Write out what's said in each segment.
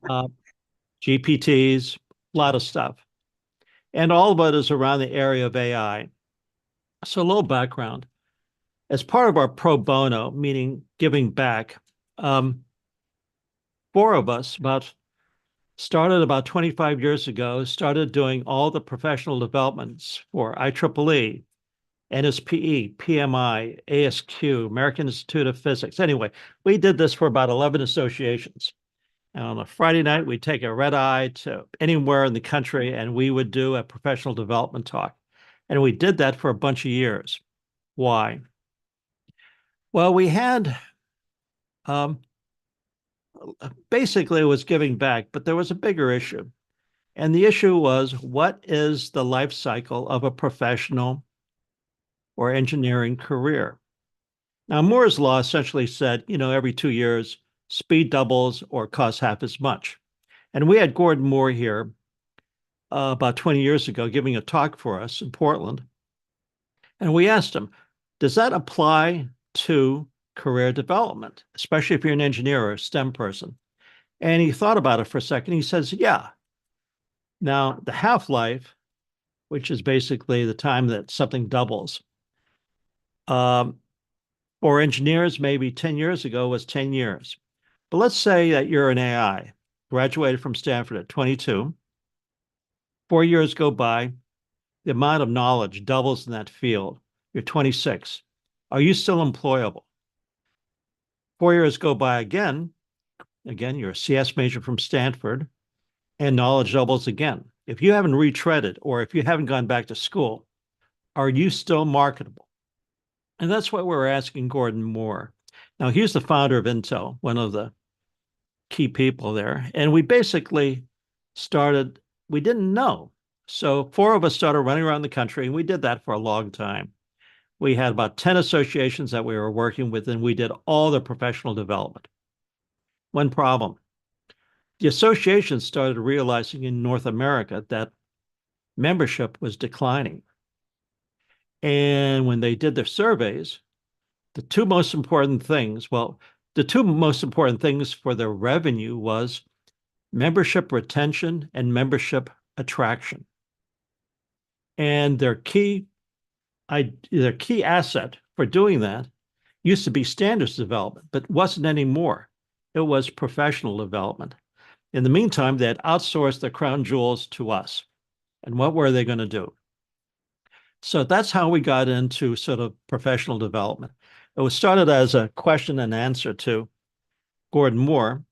uh, GPTs, a lot of stuff. And all of it is around the area of AI. So, a little background. As part of our pro bono, meaning giving back, um, four of us started about 25 years ago, started doing all the professional developments for IEEE, NSPE, PMI, ASQ, American Institute of Physics. Anyway, we did this for about 11 associations. And on a Friday night, we'd take a red eye to anywhere in the country and we would do a professional development talk. And we did that for a bunch of years. Why? Well, we had um, basically it was giving back, but there was a bigger issue. And the issue was what is the life cycle of a professional or engineering career? Now, Moore's law essentially said, every 2 years, speed doubles or costs half as much. And we had Gordon Moore here about 20 years ago giving a talk for us in Portland. And we asked him, does that apply to career development, especially if you're an engineer or a STEM person? And he thought about it for a second. He says, yeah. Now, the half-life, which is basically the time that something doubles, um, for engineers, maybe 10 years ago was 10 years. But let's say that you're an AI, graduated from Stanford at 22, 4 years go by, the amount of knowledge doubles in that field. You're 26. Are you still employable? 4 years go by again, you're a CS major from Stanford, and knowledge doubles again. If you haven't retreaded or if you haven't gone back to school, are you still marketable? And that's what we're asking Gordon Moore. Now, he's the founder of Intel, one of the key people there. And we basically we didn't know. So four of us started running around the country, and we did that for a long time. We had about 10 associations that we were working with, and we did all the professional development. One problem. The associations started realizing in North America that membership was declining. And when they did their surveys, the two most important things for their revenue was membership retention and membership attraction. And their key asset for doing that used to be standards development, but wasn't anymore. It was professional development. In the meantime, they had outsourced the crown jewels to us. And what were they going to do? So that's how we got into sort of professional development. It was started as a question and answer to Gordon Moore.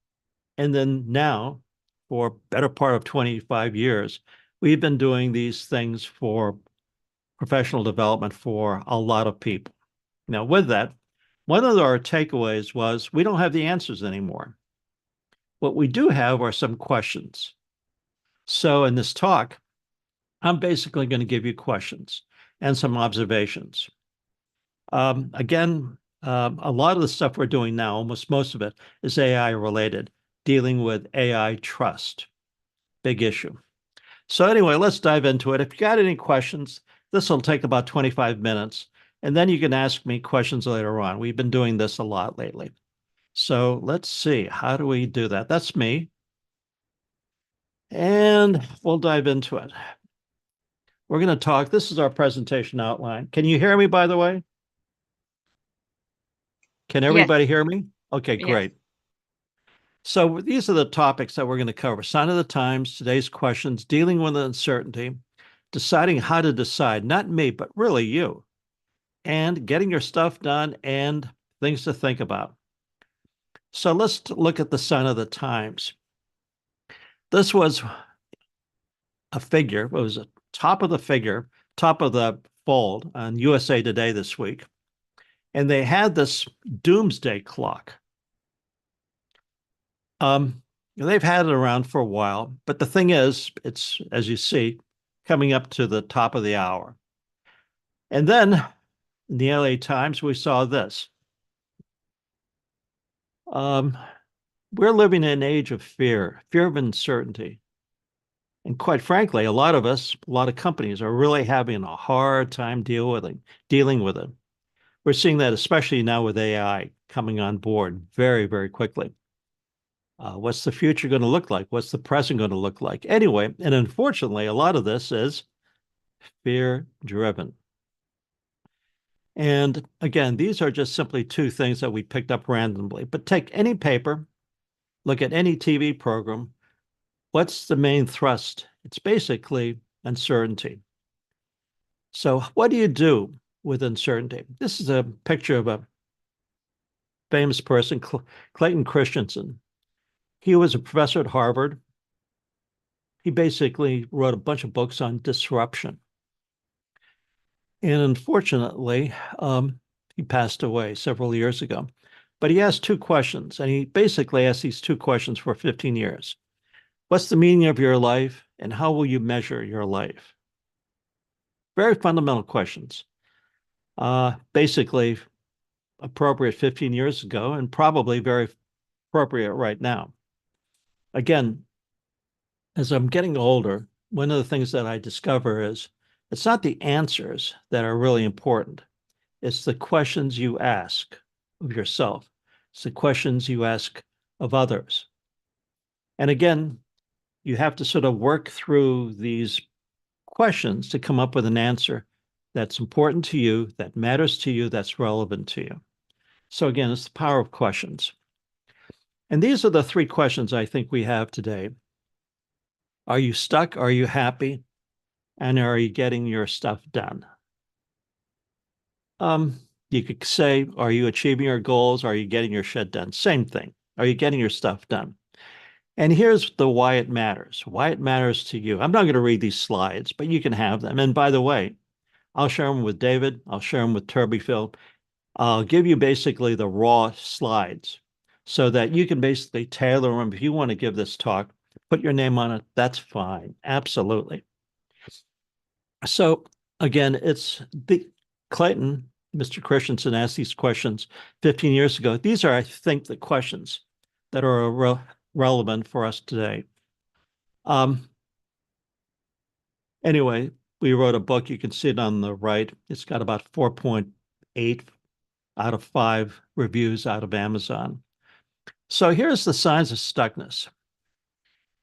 And then now, for a better part of 25 years, we've been doing these things for professional development for a lot of people. Now, with that, one of our takeaways was we don't have the answers anymore. What we do have are some questions. So in this talk, I'm basically going to give you questions and some observations. Again, a lot of the stuff we're doing now, almost most of it, is AI related, dealing with AI trust. Big issue. So anyway, let's dive into it. If you got any questions, this will take about 25 minutes, and then you can ask me questions later on. We've been doing this a lot lately. So let's see, how do we do that? That's me. And we'll dive into it. We're going to talk. This is our presentation outline. Can you hear me, by the way? Can Yes. everybody hear me? Okay, Yes. great. So these are the topics that we're going to cover. Sign of the times, today's questions, dealing with uncertainty, deciding how to decide, not me, but really you, and getting your stuff done and things to think about. So let's look at the sign of the times. This was a figure. It was a top of the figure, top of the fold on USA Today this week. And they had this doomsday clock. They've had it around for a while, but the thing is, it's, as you see, coming up to the top of the hour. And then in the LA Times, we saw this. We're living in an age of fear of uncertainty. And quite frankly, a lot of us, a lot of companies are really having a hard time dealing with it. We're seeing that especially now with AI coming on board very, very quickly. What's the future going to look like? What's the present going to look like? Anyway, and unfortunately, a lot of this is fear driven. And again, these are just simply two things that we picked up randomly. But take any paper, look at any TV program. What's the main thrust? It's basically uncertainty. So, what do you do with uncertainty? This is a picture of a famous person, Clayton Christensen. He was a professor at Harvard. He basically wrote a bunch of books on disruption. And unfortunately, he passed away several years ago. But he asked two questions, and he basically asked these two questions for 15 years. What's the meaning of your life, and how will you measure your life? Very fundamental questions. Basically appropriate 15 years ago and probably very appropriate right now. Again, as I'm getting older, one of the things that I discover is it's not the answers that are really important. It's the questions you ask of yourself. It's the questions you ask of others. And again, you have to sort of work through these questions to come up with an answer that's important to you, that matters to you, that's relevant to you. So again, it's the power of questions. And these are the three questions I think we have today. Are you stuck? Are you happy? And are you getting your stuff done? You could say, are you achieving your goals? Are you getting your shit done? Same thing. Are you getting your stuff done? And here's the why it matters. Why it matters to you. I'm not going to read these slides, but you can have them. And by the way, I'll share them with David. I'll share them with Phil. I'll give you basically the raw slides so that you can basically tailor them. If you want to give this talk, put your name on it. That's fine. Absolutely. So again, it's the Clayton, Mr. Christensen asked these questions 15 years ago. These are, I think, the questions that are relevant for us today. Anyway, we wrote a book. You can see it on the right. It's got about 4.8 out of 5 reviews out of Amazon. So here's the signs of stuckness.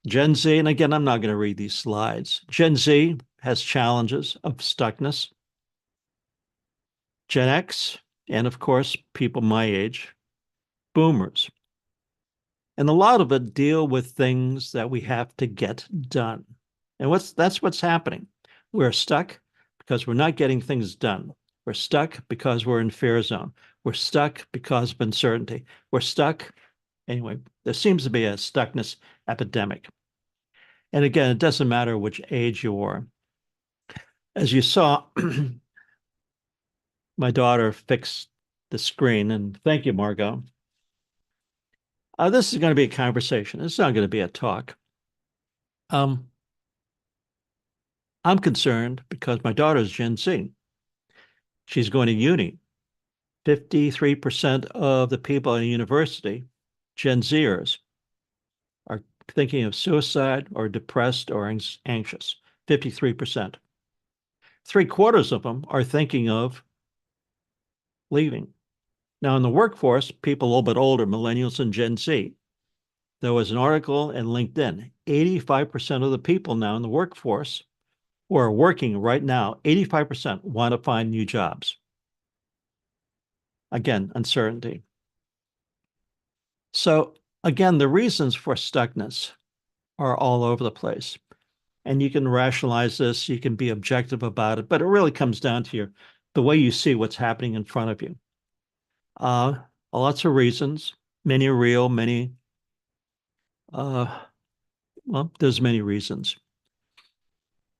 Gen Z, and again, I'm not going to read these slides. Gen Z has challenges of stuckness. Gen X, and of course, people my age, boomers. And a lot of it deal with things that we have to get done. And that's what's happening. We're stuck because we're not getting things done. We're stuck because we're in fear zone. We're stuck because of uncertainty. We're stuck. Anyway, there seems to be a stuckness epidemic. And again, it doesn't matter which age you are. As you saw, my daughter fixed the screen, and thank you, Margot. This is going to be a conversation. It's not going to be a talk. I'm concerned because my daughter is Gen Z. She's going to uni. 53% of the people in a university, Gen Zers, are thinking of suicide or depressed or anxious. 53%. 3/4 of them are thinking of leaving. Now, in the workforce, people a little bit older, millennials and Gen Z, there was an article in LinkedIn. 85% of the people now in the workforce who are working right now, 85% want to find new jobs. Again, uncertainty. So again, the reasons for stuckness are all over the place. And you can rationalize this, you can be objective about it, but it really comes down to the way you see what's happening in front of you. Lots of reasons, many are real, many, well, there's many reasons.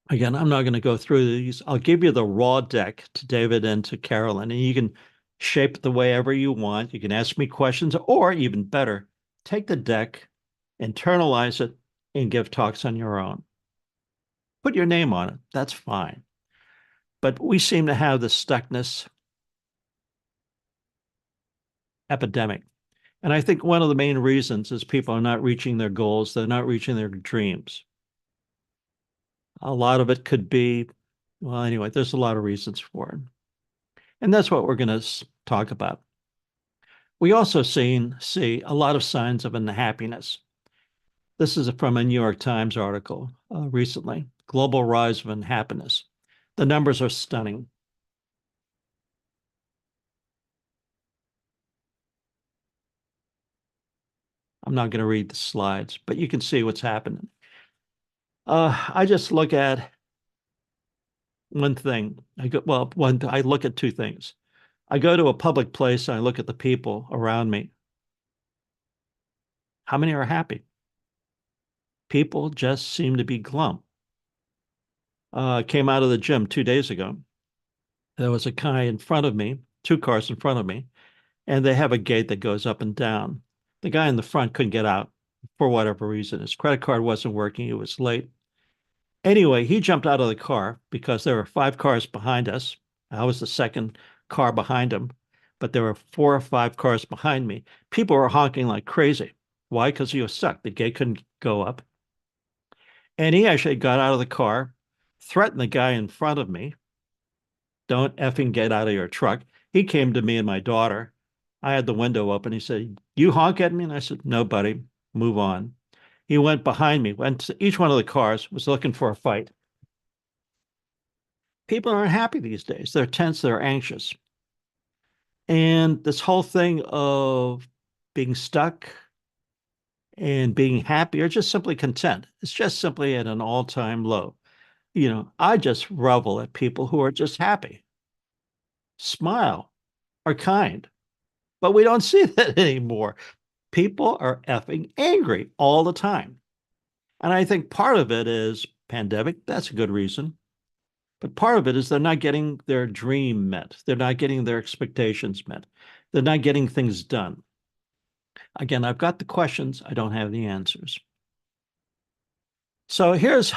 Again, I'm not going to go through these. I'll give you the raw deck to David and to Carolyn, and you can shape it the way ever you want. You can ask me questions, or even better, take the deck, internalize it, and give talks on your own. Put your name on it. That's fine. But we seem to have the stuckness epidemic. And I think one of the main reasons is people are not reaching their goals. They're not reaching their dreams. A lot of it could be, well, anyway, there's a lot of reasons for it. And that's what we're going to talk about. We also see a lot of signs of unhappiness. This is from a New York Times article recently. Global rise of unhappiness. The numbers are stunning. I'm not going to read the slides, but you can see what's happening. I just look at one thing. I look at two things. I go to a public place and I look at the people around me. How many are happy? People just seem to be glum. Came out of the gym 2 days ago. There was a guy in front of me, two cars in front of me, and they have a gate that goes up and down. The guy in the front couldn't get out for whatever reason. His credit card wasn't working. It was late. Anyway, he jumped out of the car because there were five cars behind us. I was the second car behind him, but there were four or five cars behind me. People were honking like crazy. Why? Because he was stuck. The gate couldn't go up. And he actually got out of the car, threatened the guy in front of me, don't effing get out of your truck. He came to me and my daughter. I had the window open. He said, you honk at me? And I said, no, buddy, move on. He went behind me, went to each one of the cars, was looking for a fight. People aren't happy these days. They're tense, they're anxious. And this whole thing of being stuck and being happy or just simply content, it's just simply at an all-time low. I just revel at people who are just happy, smile, are kind, but we don't see that anymore. People are effing angry all the time. And I think part of it is pandemic. That's a good reason. But part of it is they're not getting their dream met. They're not getting their expectations met. They're not getting things done. Again, I've got the questions. I don't have the answers. So here's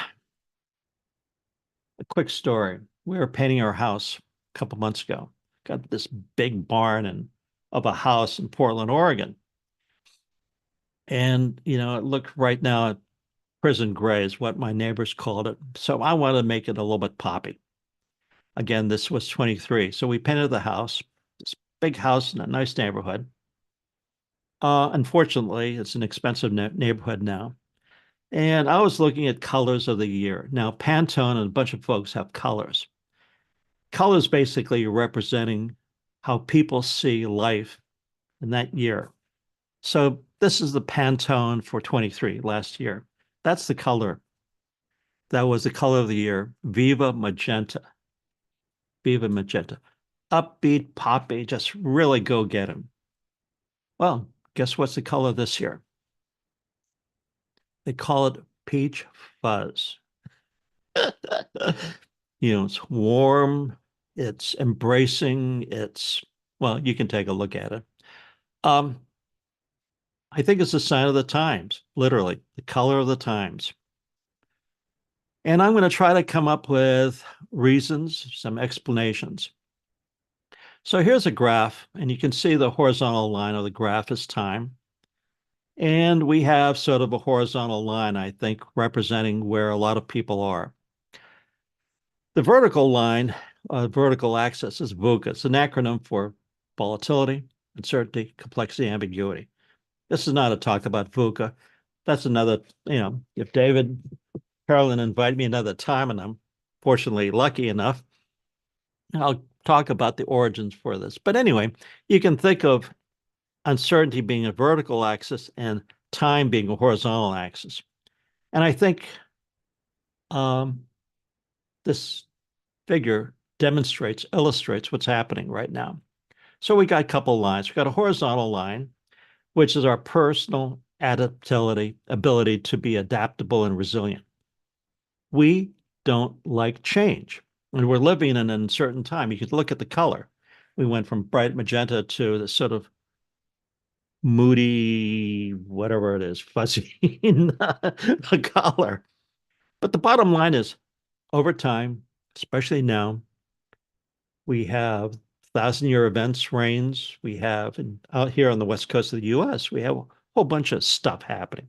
a quick story. We were painting our house a couple months ago. Got this big barn of a house in Portland, Oregon. And, it looked right now prison gray is what my neighbors called it. So I wanted to make it a little bit poppy. Again, this was 23. So we painted the house, this big house in a nice neighborhood. Unfortunately, it's an expensive neighborhood now. And I was looking at colors of the year. Now, Pantone and a bunch of folks have colors. Colors basically representing how people see life in that year. So this is the Pantone for 23 last year. That's the color. That was the color of the year, Viva Magenta. Viva Magenta. Upbeat, poppy, just really go get him. Well, guess what's the color this year? They call it peach fuzz. It's warm, it's embracing, well, you can take a look at it. I think it's a sign of the times, literally, the color of the times. And I'm going to try to come up with reasons, some explanations. So here's a graph, and you can see the horizontal line of the graph is time. And we have sort of a horizontal line, I think, representing where a lot of people are. The vertical line, vertical axis is VUCA. It's an acronym for volatility, uncertainty, complexity, ambiguity. This is not a talk about VUCA. That's another, if David, Carolyn invite me another time, and I'm fortunately lucky enough, I'll talk about the origins for this. But anyway, you can think of uncertainty being a vertical axis and time being a horizontal axis. And I think this figure illustrates what's happening right now. So we got a couple lines. We got a horizontal line, which is our personal ability to be adaptable and resilient. We don't like change. And we're living in an uncertain time. You could look at the color. We went from bright magenta to the sort of moody, whatever it is, fuzzy color. But the bottom line is, over time, especially now, we have thousand-year events, rains. We have, out here on the west coast of the U.S., we have a whole bunch of stuff happening,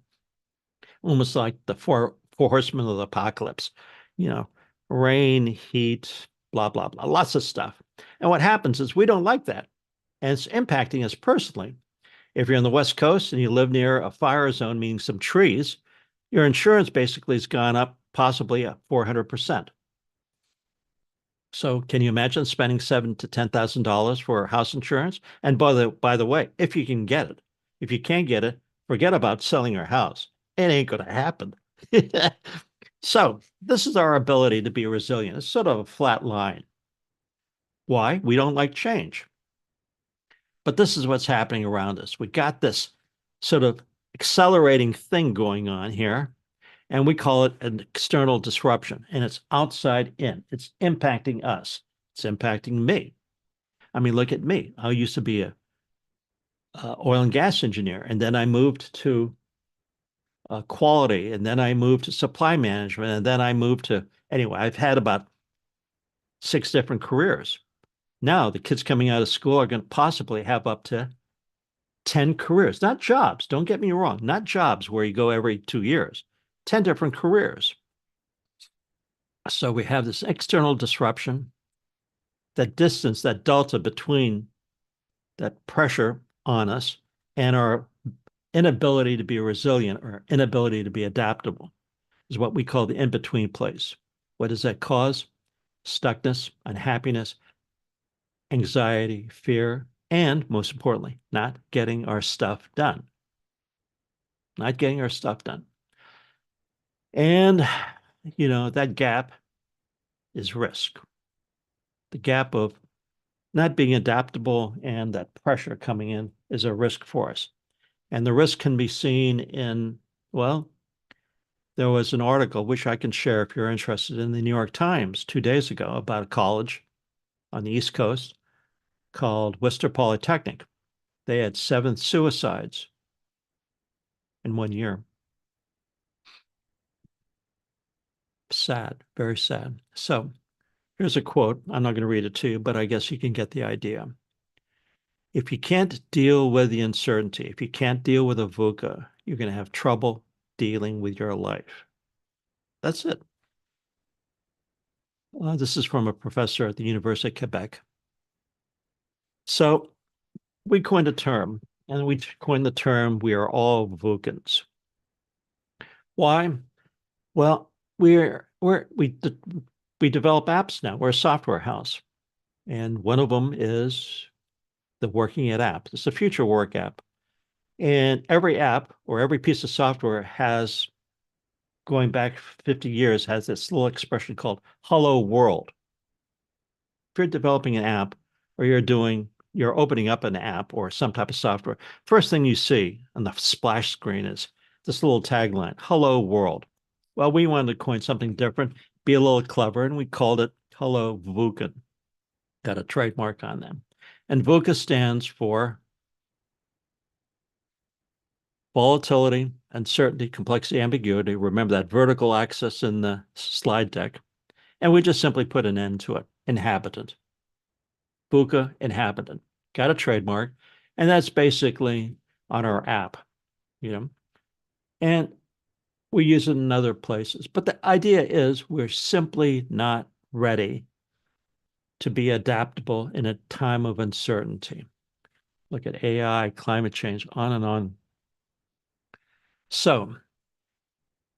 almost like the four horsemen of the apocalypse. Rain, heat, blah, blah, blah, lots of stuff. And what happens is we don't like that. And it's impacting us personally. If you're on the West Coast and you live near a fire zone, meaning some trees, your insurance basically has gone up possibly 400%. So can you imagine spending $7,000 to $10,000 for house insurance? And by the way, if you can get it, if you can't get it, forget about selling your house. It ain't going to happen. So this is our ability to be resilient. It's sort of a flat line. Why? We don't like change. But this is what's happening around us. We got this sort of accelerating thing going on here, and we call it an external disruption, and it's outside in. It's impacting us. It's impacting me. I mean, look at me. I used to be a oil and gas engineer, and then I moved to quality, and then I moved to supply management, and then I moved to anyway. I've had about 6 different careers. Now the kids coming out of school are going to possibly have up to 10 careers, not jobs. Don't get me wrong, not jobs where you go every 2 years, 10 different careers. So we have this external disruption, that distance, that delta between that pressure on us and our inability to be resilient or inability to be adaptable is what we call the in-between place. What does that cause? Stuckness, unhappiness, anxiety, fear, and most importantly, not getting our stuff done. Not getting our stuff done. And, that gap is risk. The gap of not being adaptable and that pressure coming in is a risk for us. And the risk can be seen in, well, there was an article, which I can share if you're interested, in the New York Times 2 days ago about a college on the East Coast called Worcester Polytechnic. They had 7 suicides in 1 year. Sad, very sad. So here's a quote. I'm not going to read it to you, but I guess you can get the idea. If you can't deal with the uncertainty, if you can't deal with a VUCA, you're going to have trouble dealing with your life. That's it. This is from a professor at the University of Quebec. So we coined a term, and we coined the term, we are all VUCANs. Why? Well, we develop apps now. We're a software house. And one of them is the Working It app. It's a future work app. And every app or every piece of software has, going back 50 years, has this little expression called hello world. If you're developing an app or you're opening up an app or some type of software, first thing you see on the splash screen is this little tagline, hello world. Well, we wanted to coin something different, be a little clever, and we called it Hello VUCAN. Got a trademark on them. And VUCA stands for volatility, uncertainty, complexity, ambiguity. Remember that vertical axis in the slide deck. And we just simply put an end to it, inhabitant. VUCA, inhabitant. Got a trademark. And that's basically on our app, And we use it in other places. But the idea is we're simply not ready to be adaptable in a time of uncertainty. Look at AI, climate change, on and on. So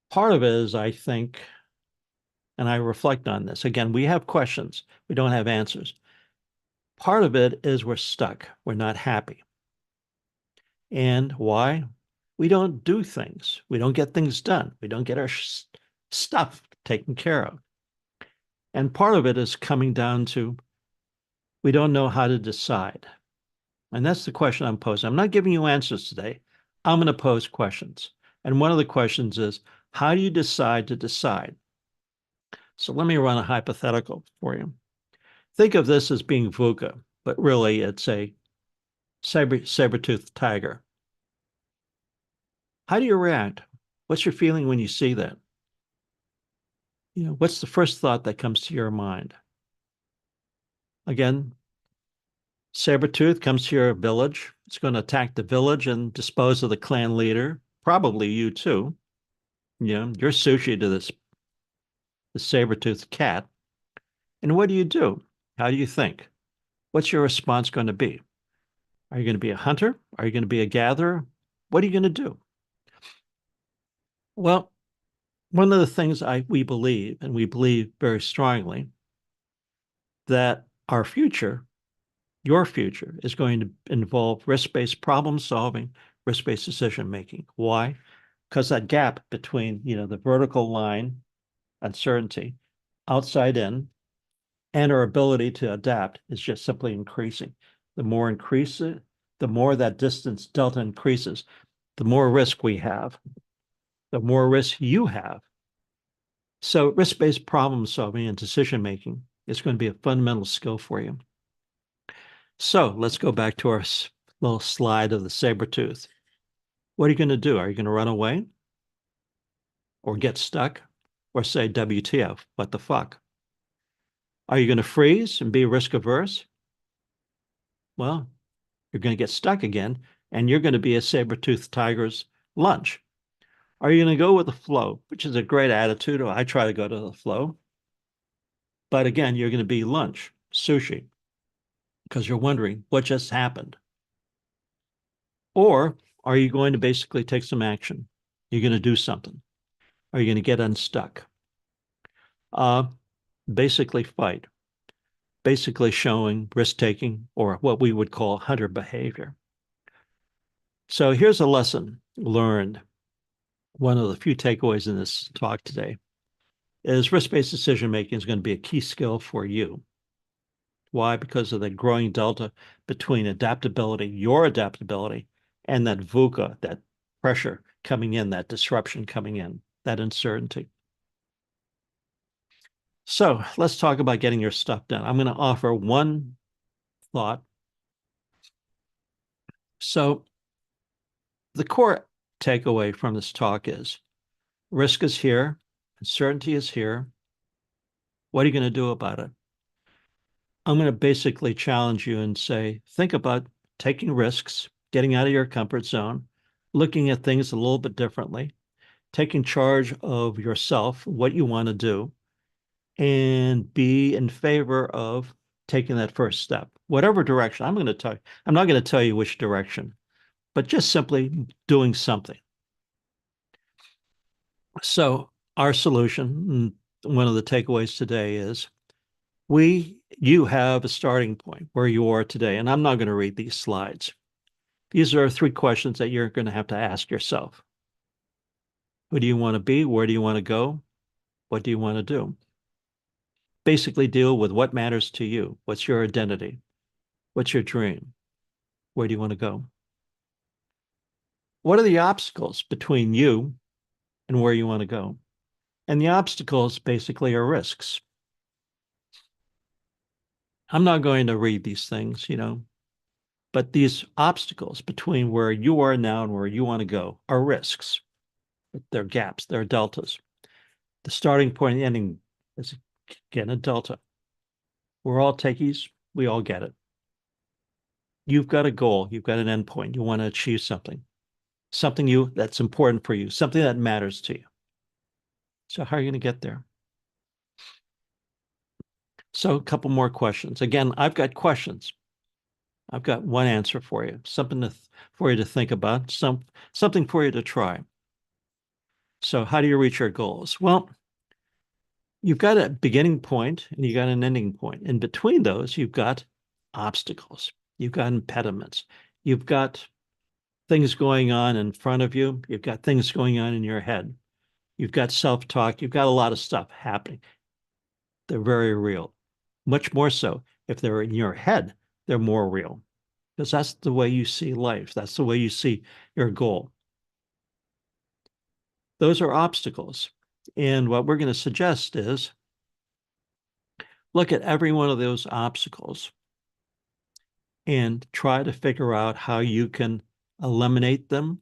part of it is, I think, and I reflect on this. Again, we have questions. We don't have answers. Part of it is we're stuck. We're not happy. And why? We don't do things. We don't get things done. We don't get our stuff taken care of. And part of it is coming down to we don't know how to decide. And that's the question I'm posing. I'm not giving you answers today. I'm going to pose questions. And one of the questions is, how do you decide to decide? So let me run a hypothetical for you. Think of this as being VUCA, but really it's a saber-toothed tiger. How do you react? What's your feeling when you see that? What's the first thought that comes to your mind? Again, saber-tooth comes to your village. It's going to attack the village and dispose of the clan leader, probably you too. You're sushi to the saber-toothed cat. And what do? How do you think? What's your response going to be? Are you going to be a hunter? Are you going to be a gatherer? What are you going to do? Well, one of the things we believe, and we believe very strongly, that our future, your future, is going to involve risk-based problem solving, risk-based decision making. Why? Because that gap between, the vertical line, uncertainty, outside in, and our ability to adapt is just simply increasing. The more increase it, the more that distance delta increases, the more risk we have, the more risk you have. So risk-based problem solving and decision making is going to be a fundamental skill for you. So let's go back to our little slide of the saber tooth. What are you going to do? Are you going to run away or get stuck or say WTF, what the fuck? Are you going to freeze and be risk averse? Well, you're going to get stuck again and you're going to be a saber-toothed tiger's lunch. Are you going to go with the flow, which is a great attitude? I try to go to the flow. But again, you're going to be lunch, sushi, because you're wondering what just happened. Or are you going to basically take some action? You're going to do something. Are you going to get unstuck? Basically fight. Basically showing risk-taking or what we would call hunter behavior. So here's a lesson learned. One of the few takeaways in this talk today is risk-based decision-making is going to be a key skill for you. Why? Because of the growing delta between adaptability, your adaptability, and that VUCA, that pressure coming in, that disruption coming in, that uncertainty. So let's talk about getting your stuff done. I'm going to offer one thought. So the core takeaway from this talk is risk is here, uncertainty is here. What are you going to do about it? I'm going to basically challenge you and say, think about taking risks, getting out of your comfort zone, looking at things a little bit differently, taking charge of yourself, what you want to do, and be in favor of taking that first step, whatever direction. I'm not going to tell you which direction, but just simply doing something. So our solution, one of the takeaways today is you have a starting point where you are today. And I'm not going to read these slides. These are 3 questions that you're going to have to ask yourself. Who do you want to be? Where do you want to go? What do you want to do? Basically deal with what matters to you. What's your identity? What's your dream? Where do you want to go? What are the obstacles between you and where you want to go? And the obstacles basically are risks. I'm not going to read these things, but these obstacles between where you are now and where you want to go are risks. They're gaps, they're deltas. The starting point and the ending is, again, a delta. We're all techies, we all get it. You've got a goal, you've got an endpoint, you want to achieve something that's important for you, something that matters to you. So how are you going to get there? So a couple more questions. Again, I've got questions. I've got one answer for you, something for you to think about, something for you to try. So how do you reach your goals? Well, you've got a beginning point and you got an ending point. In between those, you've got obstacles, you've got impediments, you've got things going on in front of you, you've got things going on in your head, you've got self-talk, you've got a lot of stuff happening. They're very real. Much more so if they're in your head, they're more real because that's the way you see life. That's the way you see your goal. Those are obstacles. And what we're going to suggest is look at every one of those obstacles and try to figure out how you can eliminate them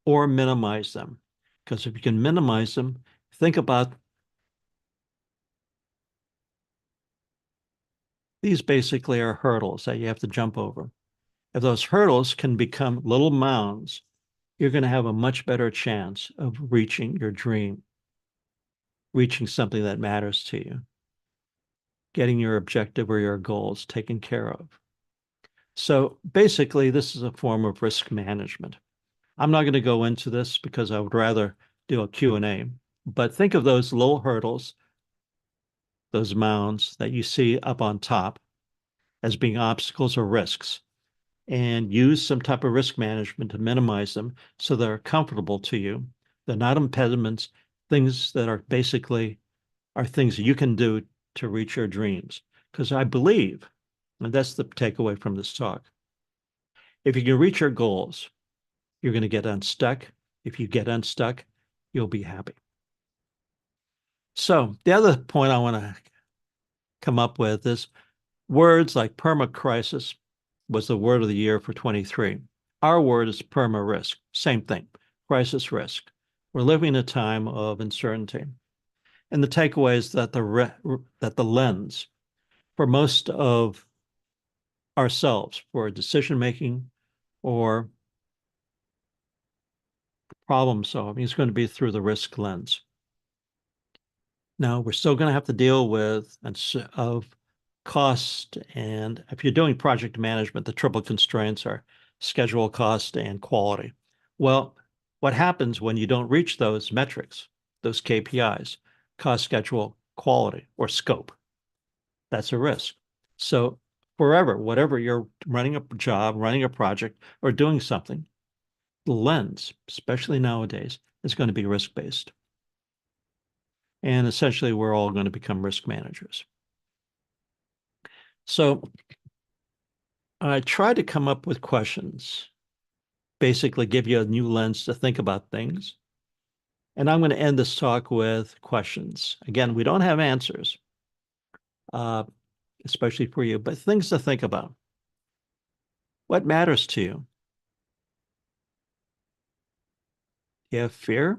or minimize them. Because if you can minimize them, think about these basically are hurdles that you have to jump over. If those hurdles can become little mounds, you're going to have a much better chance of reaching your dream, reaching something that matters to you, getting your objective or your goals taken care of. So basically, this is a form of risk management. I'm not going to go into this because I would rather do a Q&A, But think of those little hurdles, those mounds that you see up on top as being obstacles or risks, and use some type of risk management to minimize them so they're comfortable to you. They're not impediments, things that are basically are things that you can do to reach your dreams. Because I believe, and that's the takeaway from this talk, if you can reach your goals, you're going to get unstuck. If you get unstuck, you'll be happy. So the other point I want to come up with is words like perma-crisis was the word of the year for 23. Our word is perma-risk, same thing, crisis risk. We're living in a time of uncertainty. And the takeaway is that the lens for most of ourselves, for decision making or problem solving, is going to be through the risk lens. Now, we're still going to have to deal with of cost, and if you're doing project management, the triple constraints are schedule, cost, and quality. Well, what happens when you don't reach those metrics, those KPIs, cost, schedule, quality, or scope? That's a risk. So forever, whatever you're running a job, running a project, or doing something, the lens, especially nowadays, is going to be risk-based. And essentially, we're all going to become risk managers. So I try to come up with questions, basically give you a new lens to think about things. And I'm going to end this talk with questions. Again, we don't have answers, especially for you, but things to think about. What matters to you? You have fear?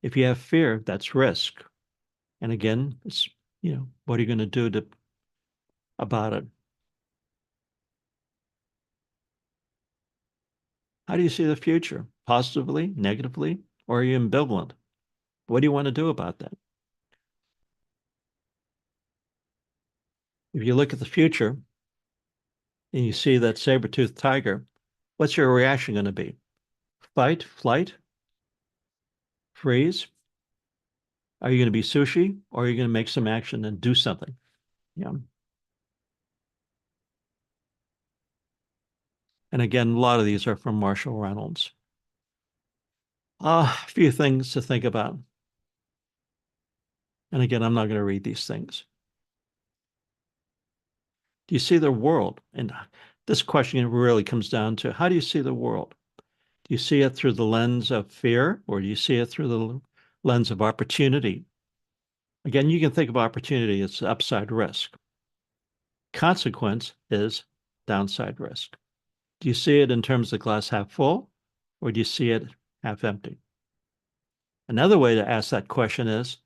If you have fear, that's risk. And again, it's, what are you going to do about it? How do you see the future? Positively, negatively, or are you ambivalent? What do you want to do about that? If you look at the future and you see that saber-toothed tiger, what's your reaction going to be? Fight, flight, freeze? Are you going to be sushi, or are you going to make some action and do something? Yeah. And again, a lot of these are from Marshall Reynolds. A few things to think about. And again, I'm not going to read these things. Do you see the world? And this question really comes down to, how do you see the world? Do you see it through the lens of fear, or do you see it through the lens of opportunity? Again, you can think of opportunity as upside risk. Consequence is downside risk. Do you see it in terms of glass half full, or do you see it half empty? Another way to ask that question is,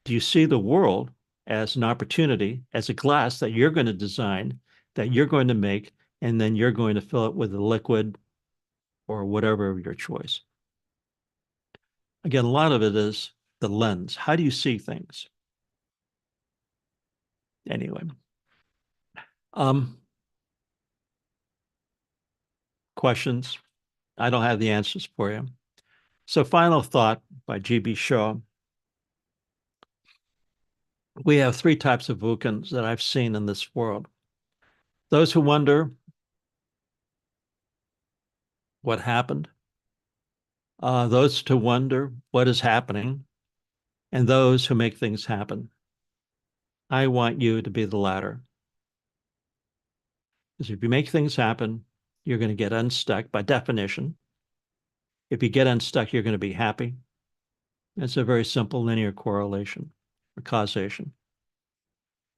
do you see the world as an opportunity, as a glass that you're going to design, that you're going to make, and then you're going to fill it with a liquid or whatever of your choice? Again, a lot of it is the lens. How do you see things? Anyway, questions? I don't have the answers for you. So final thought by G.B. Shaw. We have three types of VUCANs that I've seen in this world. Those who wonder what happened, those to wonder what is happening, and those who make things happen. I want you to be the latter. Because if you make things happen, you're going to get unstuck by definition. If you get unstuck, you're going to be happy. It's a very simple linear correlation or causation.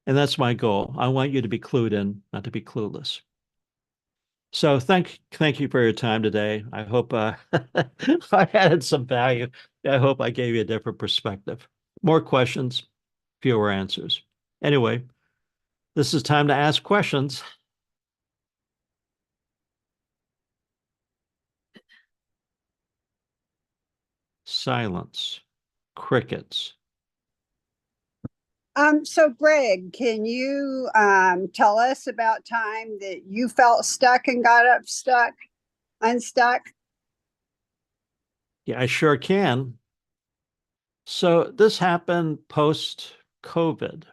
And that's my goal. I want you to be clued in, not to be clueless. So thank you for your time today. I hope I added some value. I hope I gave you a different perspective. More questions, fewer answers. Anyway, this is time to ask questions. Silence, crickets. So Greg, can you tell us about time that you felt stuck and got unstuck? Yeah, I sure can. So this happened post COVID.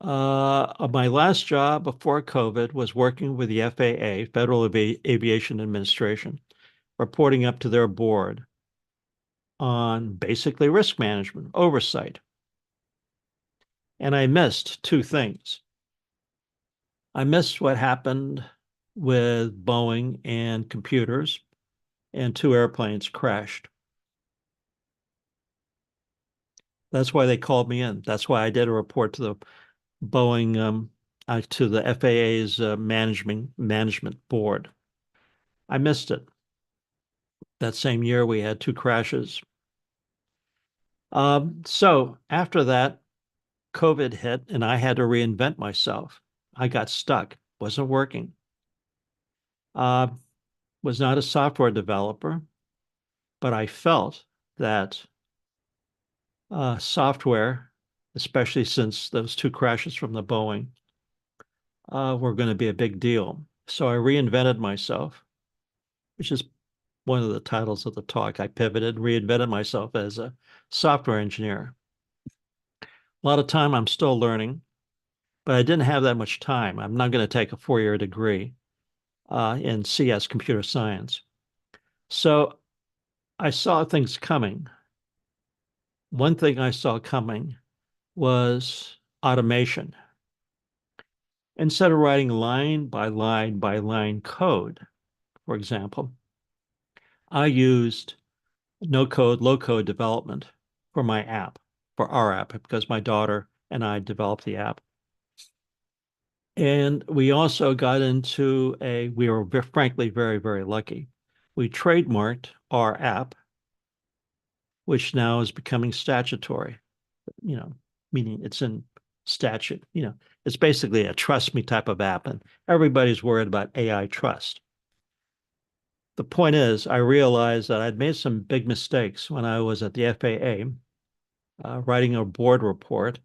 My last job before COVID was working with the FAA, Federal Aviation Administration, reporting up to their board on basically risk management, oversight. And I missed two things. I missed what happened with Boeing and computers, and two airplanes crashed. That's why they called me in. That's why I did a report to the Boeing, to the FAA's management board. I missed it. That same year, we had two crashes. So after that, COVID hit, and I had to reinvent myself. I got stuck, wasn't working. Uh, was not a software developer, but I felt that software, especially since those two crashes from the Boeing, were going to be a big deal. So I reinvented myself, which is one of the titles of the talk. I pivoted, reinvented myself as a software engineer. A lot of time I'm still learning, but I didn't have that much time. I'm not going to take a 4-year degree in CS computer science. So I saw things coming. One thing I saw coming was automation. Instead of writing line by line by line code, for example, I used no code, low code development for my app, for our app, because my daughter and I developed the app. And we also got into we were frankly very, very lucky. We trademarked our app, which now is becoming statutory, you know, meaning it's in statute. It's basically a trust me type of app, and everybody's worried about AI trust. The point is, I realized that I'd made some big mistakes when I was at the FAA, writing a board report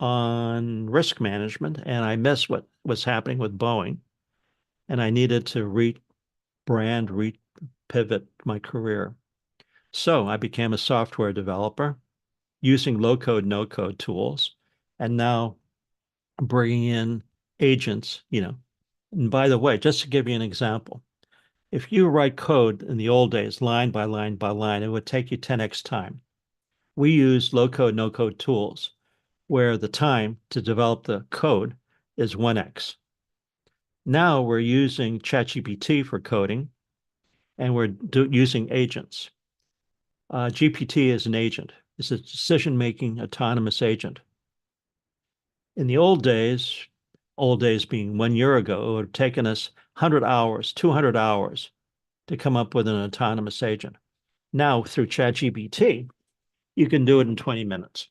on risk management, and I missed what was happening with Boeing, and I needed to pivot my career. So I became a software developer using low code, no code tools, and now bringing in agents. And by the way, just to give you an example, if you write code in the old days, line by line by line, it would take you 10x time. We use low code, no code tools where the time to develop the code is 1x. Now we're using ChatGPT for coding, and we're using agents. GPT is an agent. It's a decision-making autonomous agent. In the old days being 1 year ago, it would have taken us 100 hours, 200 hours to come up with an autonomous agent. Now, through ChatGPT, you can do it in 20 minutes.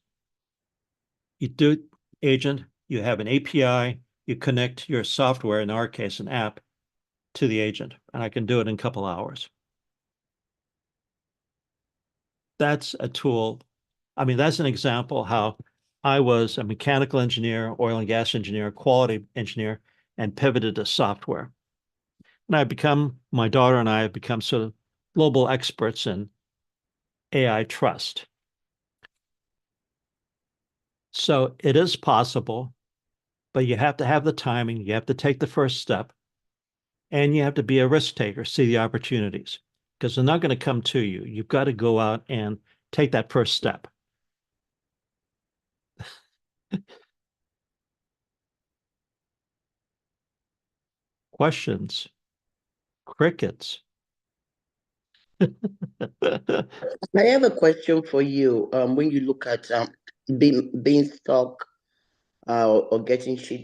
You do agent, you have an API, you connect your software, in our case, an app, to the agent, and I can do it in a couple hours. That's a tool. I mean, that's an example how I was a mechanical engineer, oil and gas engineer, quality engineer, and pivoted to software. And my daughter and I have become sort of global experts in AI trust. So it is possible, but you have to have the timing, you have to take the first step, and you have to be a risk taker, see the opportunities, because they're not going to come to you. You've got to go out and take that first step. Questions? Crickets. I have a question for you. When you look at being stuck or getting shit